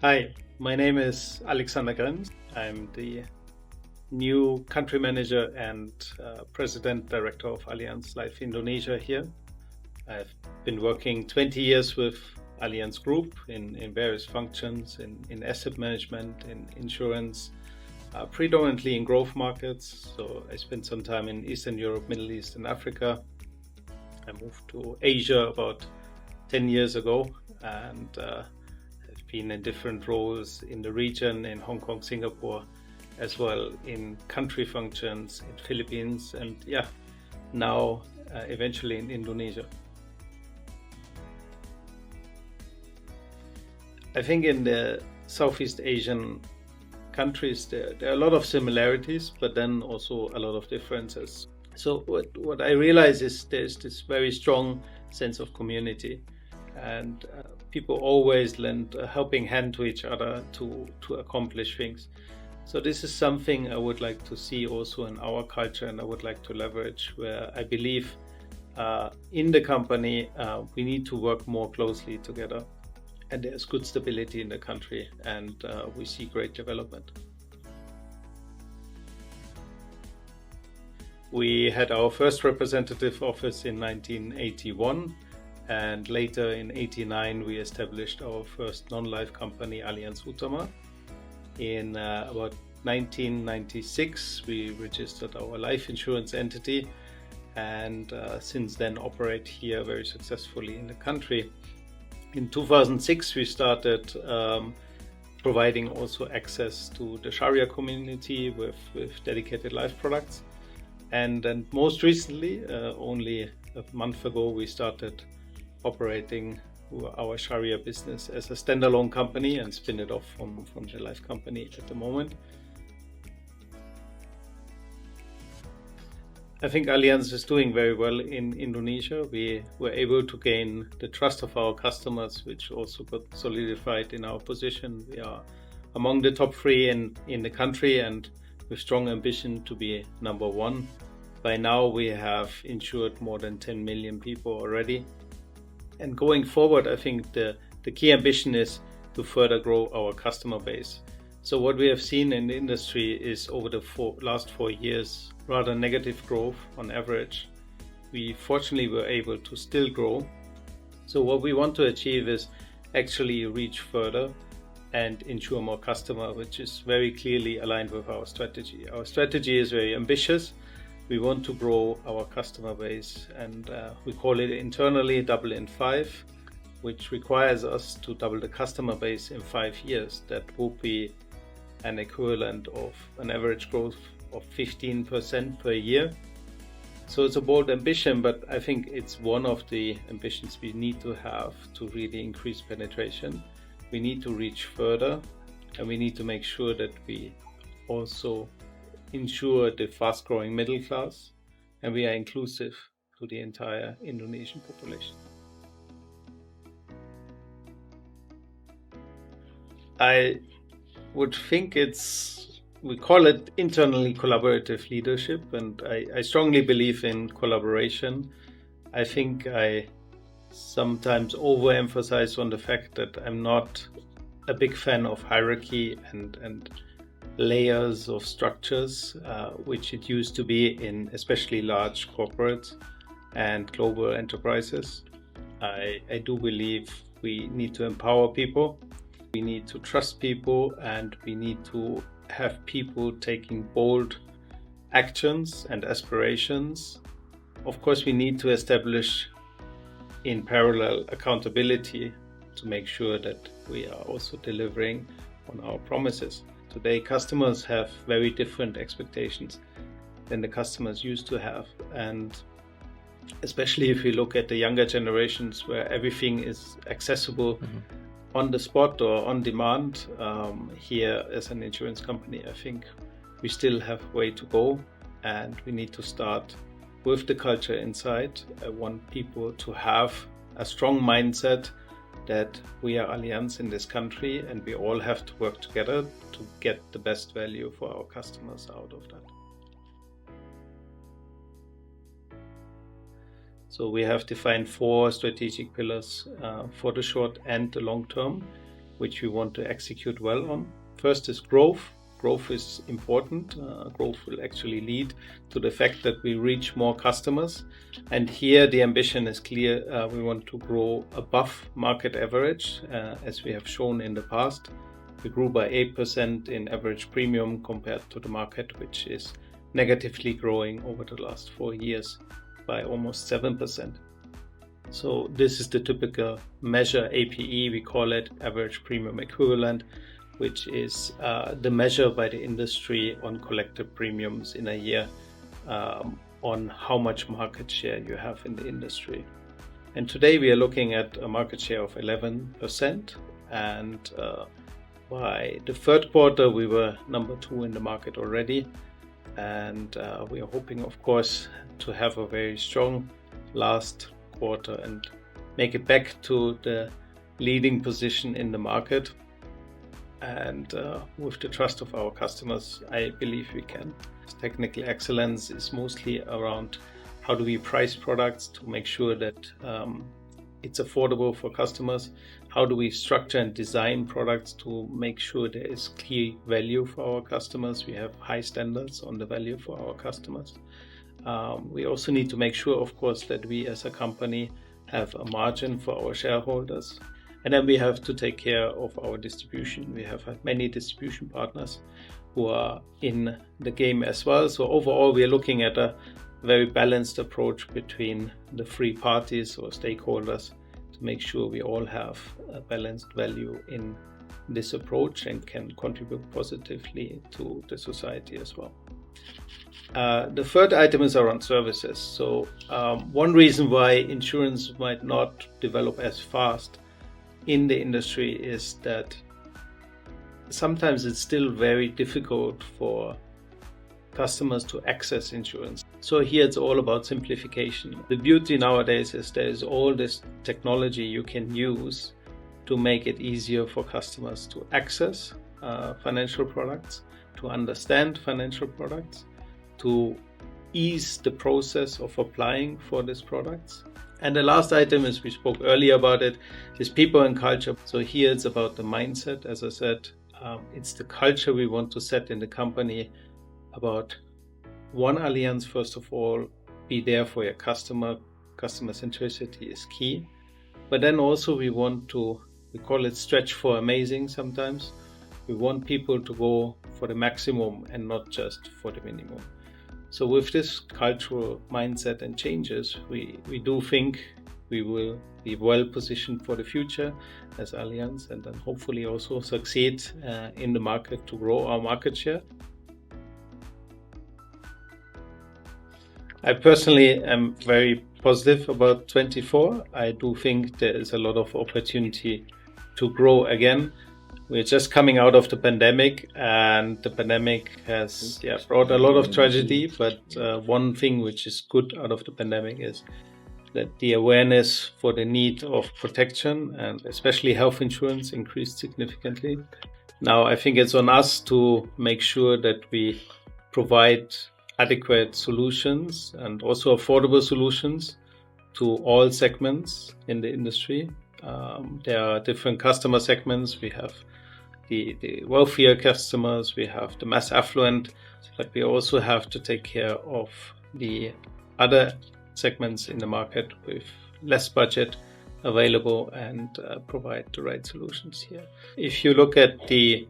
Hi, my name is Alexander Grenz. I'm the new country manager and president director of Allianz Life Indonesia here. I've been working 20 years with Allianz Group in various functions, in asset management, in insurance, predominantly in growth markets. So I spent some time in Eastern Europe, Middle East, and Africa. I moved to Asia about 10 years ago and have been in different roles in the region, in Hong Kong, Singapore, as well in country functions in Philippines, and now eventually in Indonesia. I think in the Southeast Asian countries there are a lot of similarities, but then also a lot of differences. So what I realize is there's this very strong sense of community, and people always lend a helping hand to each other to accomplish things. So this is something I would like to see also in our culture, and I would like to leverage, where I believe in the company we need to work more closely together, and there's good stability in the country, and we see great development. We had our first representative office in 1981, and later in 1989 we established our first non-life company, Allianz Utama. In about 1996 we registered our life insurance entity, and since then operate here very successfully in the country. In 2006 we started providing also access to the Sharia community with dedicated life products. And then most recently, only a month ago, we started operating our Sharia business as a standalone company and spin it off from the life company at the moment. I think Allianz is doing very well in Indonesia. We were able to gain the trust of our customers, which also got solidified in our position. We are among the top three in the country, and with strong ambition to be number one. By now we have insured more than 10 million people already. And going forward, I think the key ambition is to further grow our customer base. So what we have seen in the industry is over the last 4 years, rather negative growth on average. We fortunately were able to still grow. So what we want to achieve is actually reach further and insure more customer, which is very clearly aligned with our strategy. Our strategy is very ambitious. We want to grow our customer base, and we call it internally double in 5, which requires us to double the customer base in 5 years. That will be an equivalent of an average growth of 15% per year. So it's a bold ambition, but I think it's one of the ambitions we need to have to really increase penetration. We need to reach further, and we need to make sure that we also insure the fast-growing middle class, and we are inclusive to the entire Indonesian population. I would think we call it internally collaborative leadership, and I strongly believe in collaboration. I think I sometimes overemphasize on the fact that I'm not a big fan of hierarchy and layers of structures, which it used to be in especially large corporates and global enterprises. I do believe we need to empower people, we need to trust people, and we need to have people taking bold actions and aspirations. Of course, we need to establish in parallel accountability to make sure that we are also delivering on our promises. Today, customers have very different expectations than the customers used to have. And especially if we look at the younger generations, where everything is accessible on the spot or on demand, here as an insurance company, I think we still have a way to go, and we need to start with the culture inside. I want people to have a strong mindset that we are Allianz in this country, and we all have to work together to get the best value for our customers out of that. So we have defined 4 strategic pillars for the short and the long term. which we want to execute well on. First is growth. Growth is important. Growth will actually lead to the fact that we reach more customers. And here the ambition is clear. We want to grow above market average, as we have shown in the past. We grew by 8% in average premium compared to the market, which is negatively growing over the last 4 years by almost 7%. So this is the typical measure, APE, we call it average premium equivalent, which is the measure by the industry on collected premiums in a year, on how much market share you have in the industry. And today we are looking at a market share of 11%, and by the third quarter we were number 2 in the market already, and we are hoping, of course, to have a very strong last quarter and make it back to the leading position in the market. And with the trust of our customers, I believe we can. Technical excellence is mostly around how do we price products to make sure that it's affordable for customers. How do we structure and design products to make sure there is clear value for our customers? We have high standards on the value for our customers. We also need to make sure, of course, that we as a company have a margin for our shareholders. And then we have to take care of our distribution. We have many distribution partners who are in the game as well. So overall, we are looking at a very balanced approach between the 3 parties or stakeholders to make sure we all have a balanced value in this approach and can contribute positively to the society as well. The third item is around services. So one reason why insurance might not develop as fast in the industry is that sometimes it's still very difficult for customers to access insurance. So here it's all about simplification. The beauty nowadays is there is all this technology you can use to make it easier for customers to access financial products, to understand financial products, to ease the process of applying for these products. And the last item, is we spoke earlier about it, is people and culture. So here it's about the mindset. As I said, it's the culture we want to set in the company about one Allianz. First of all, be there for your customer. Customer centricity is key. But then also we want to, we call it stretch for amazing sometimes. We want people to go for the maximum and not just for the minimum. So with this cultural mindset and changes, we do think we will be well positioned for the future as Allianz, and then hopefully also succeed in the market to grow our market share. I personally am very positive about 24. I do think there is a lot of opportunity to grow again. We're just coming out of the pandemic, and the pandemic has brought a lot of tragedy. But one thing which is good out of the pandemic is that the awareness for the need of protection and especially health insurance increased significantly. Now I think it's on us to make sure that we provide adequate solutions and also affordable solutions to all segments in the industry. There are different customer segments. We have the wealthier customers, we have the mass affluent, but we also have to take care of the other segments in the market with less budget available and provide the right solutions here. If you look at the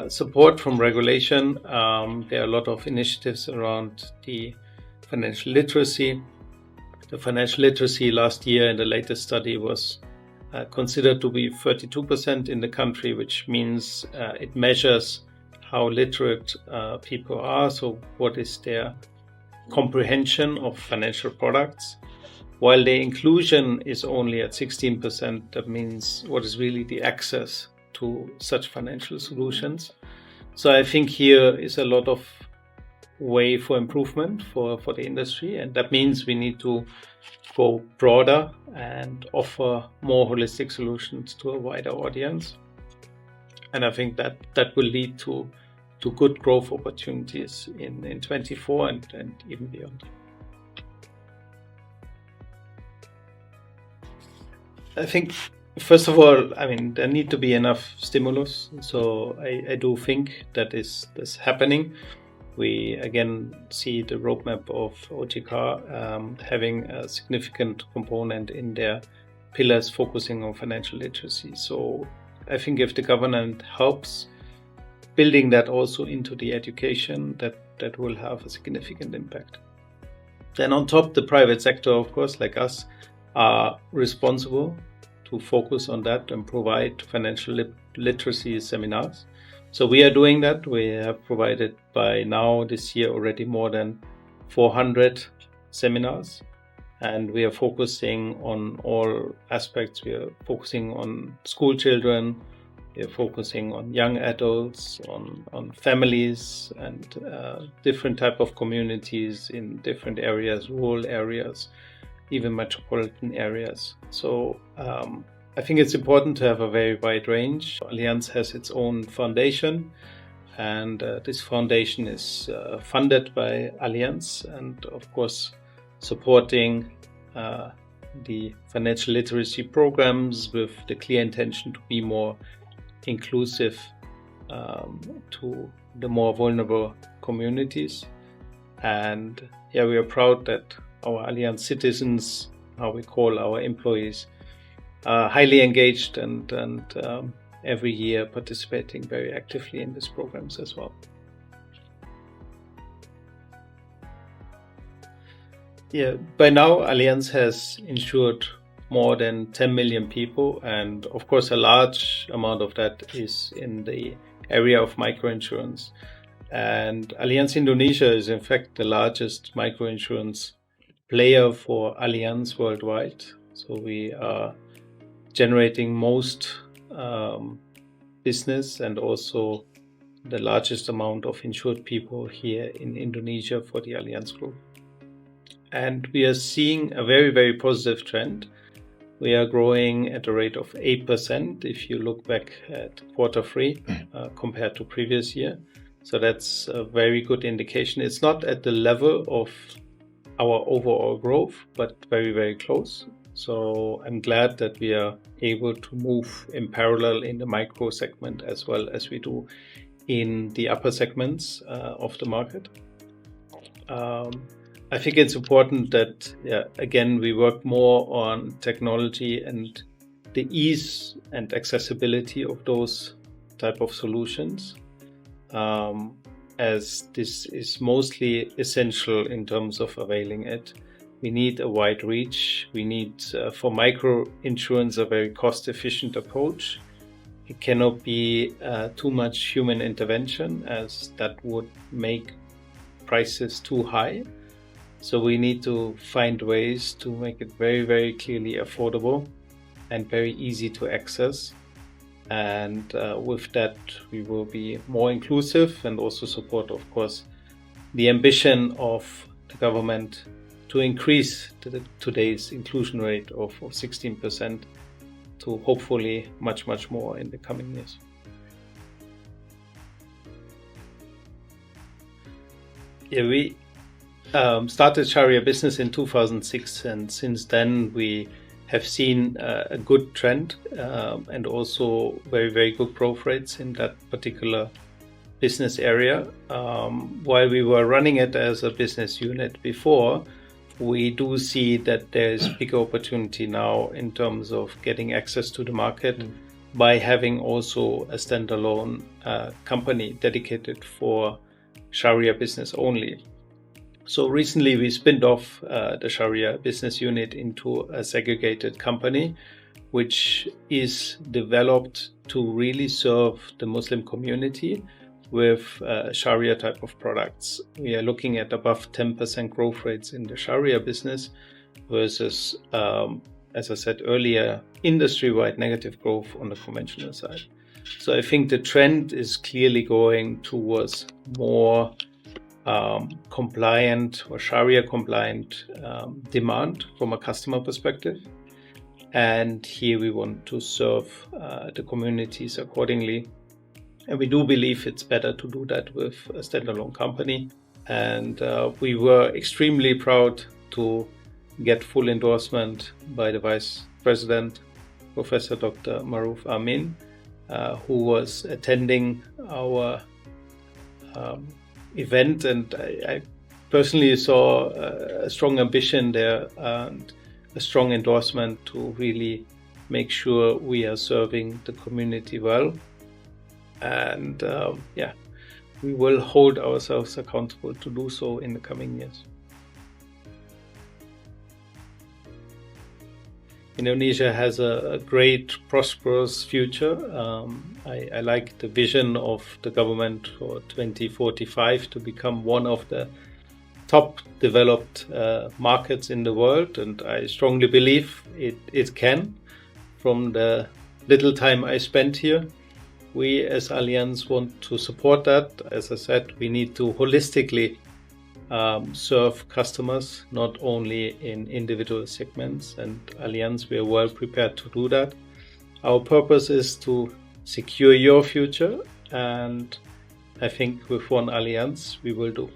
support from regulation, there are a lot of initiatives around the financial literacy. The financial literacy last year in the latest study was considered to be 32% in the country, which means it measures how literate people are, so what is their comprehension of financial products. While the inclusion is only at 16%, that means what is really the access to such financial solutions. So I think here is a lot of way for improvement for the industry, and that means we need to go broader and offer more holistic solutions to a wider audience. And I think that will lead to good growth opportunities in 24 and even beyond. I think First of all, I mean, there need to be enough stimulus. So I do think that's happening. We again see the roadmap of OJK having a significant component in their pillars focusing on financial literacy. So I think if the government helps building that also into the education, that will have a significant impact. Then on top, the private sector, of course, like us, are responsible to focus on that and provide financial literacy seminars. So we are doing that. We have provided by now this year already more than 400 seminars, and we are focusing on all aspects. We are focusing on school children, we are focusing on young adults, on families, and different type of communities in different areas, rural areas, even metropolitan areas. So I think it's important to have a very wide range. Allianz has its own foundation, and this foundation is funded by Allianz, and of course supporting the financial literacy programs with the clear intention to be more inclusive to the more vulnerable communities. And yeah, we are proud that our Allianz citizens, how we call our employees, are highly engaged and every year participating very actively in these programs as well. Yeah, by now Allianz has insured more than 10 million people, and of course a large amount of that is in the area of microinsurance. And Allianz Indonesia is in fact the largest microinsurance player for Allianz worldwide. So we are generating most business and also the largest amount of insured people here in Indonesia for the Allianz Group. And we are seeing a very, very positive trend. We are growing at a rate of 8% if you look back at Q3 compared to previous year. So that's a very good indication. It's not at the level of our overall growth, but very, very close. So I'm glad that we are able to move in parallel in the micro segment as well as we do in the upper segments of the market. I think it's important that, again, we work more on technology and the ease and accessibility of those type of solutions, as this is mostly essential in terms of availing it. We need a wide reach. We need, for micro insurance, a very cost-efficient approach. It cannot be too much human intervention, as that would make prices too high. So we need to find ways to make it very, very clearly affordable and very easy to access. And with that, we will be more inclusive and also support, of course, the ambition of the government to increase today's inclusion rate of 16% to hopefully much, much more in the coming years. Yeah, we started Sharia business in 2006, and since then we have seen a good trend and also very, very good growth rates in that particular business area. While we were running it as a business unit before, we do see that there is big opportunity now in terms of getting access to the market by having also a standalone company dedicated for Sharia business only. So recently we spinned off the Sharia business unit into a segregated company, which is developed to really serve the Muslim community with Sharia type of products. We are looking at above 10% growth rates in the Sharia business versus, as I said earlier, industry-wide negative growth on the conventional side. So I think the trend is clearly going towards more compliant or Sharia compliant demand from a customer perspective. And here we want to serve the communities accordingly. And we do believe it's better to do that with a standalone company. And we were extremely proud to get full endorsement by the Vice President Professor Dr. Maruf Amin, who was attending our event, and I personally saw a strong ambition there and a strong endorsement to really make sure we are serving the community well. And we will hold ourselves accountable to do so in the coming years. Indonesia has a great, prosperous future. I like the vision of the government for 2045 to become one of the top developed markets in the world, and I strongly believe it can. From the little time I spent here, we as Allianz want to support that. As I said, we need to holistically serve customers, not only in individual segments, and Allianz, we are well prepared to do that. Our purpose is to secure your future, and I think with one Allianz we will do.